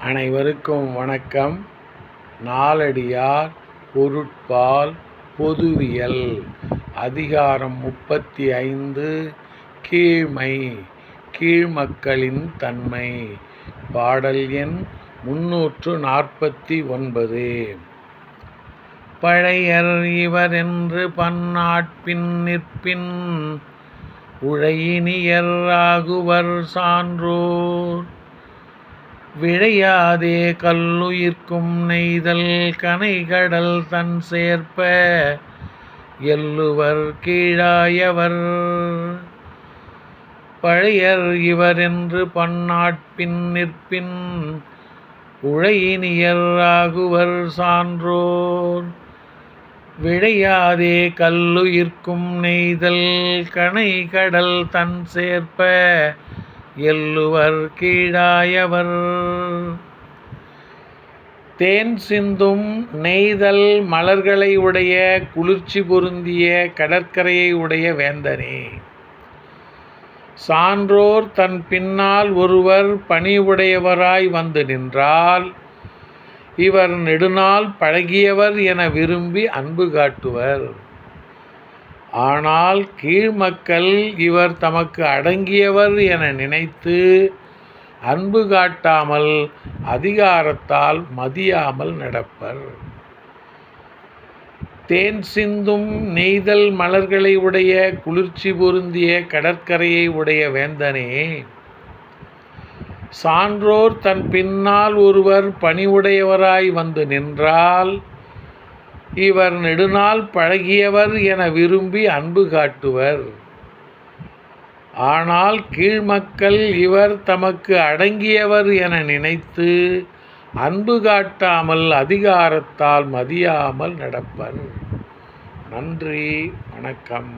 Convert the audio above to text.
அனைவருக்கும் வணக்கம். நாலடியார் பொருட்பால் பொதுவியல் அதிகாரம் 35 கீழ்மை கீழ்மக்களின் தன்மை. பாடல் எண் 349. பழையர் இவரென்று பன்னாட்பின் நிற்பின் உழையினியர் ஆகுவர் சான்றோர். விழையாதே கல்லுயிர்க்கும் நெய்தல் கனைகடல் தன் சேர்ப்ப எல்லுவர் கீழாயவர். பழையர் இவரென்று பன்னாட்பின் நிற்பின் உழையினியர் ஆகுவர் சான்றோர். விழையாதே கல்லுயிர்க்கும் நெய்தல் கனைகடல் தன் சேர்ப்ப எல்லுவர் கீழாயவர். தேன் சிந்தும் நெய்தல் மலர்களை உடைய குளிர்ச்சி பொருந்திய கடற்கரையை உடைய வேந்தனே. சான்றோர் தன் பின்னால் ஒருவர் பணிவுடையவராய் வந்து நின்றால் இவர் நெடுநாள் பழகியவர் என விரும்பி அன்பு காட்டுவர். ஆனால் கீழ்மக்கள் இவர் தமக்கு அடங்கியவர் என நினைத்து அன்பு காட்டாமல் அதிகாரத்தால் மதியாமல் நடப்பர். தேன் சிந்தும் நெய்தல் மலர்களை உடைய குளிர்ச்சி பொருந்திய கடற்கரையை உடைய வேந்தனே. சான்றோர் தன் பின்னால் ஒருவர் பணிவுடையவராய் வந்து நின்றால் இவர் நெடுநாள் பழகியவர் என விரும்பி அன்பு காட்டுவர். ஆனால் கீழ்மக்கள் இவர் தமக்கு அடங்கியவர் என நினைத்து அன்பு காட்டாமல் அதிகாரத்தால் மதியாமல் நடப்பர். நன்றி, வணக்கம்.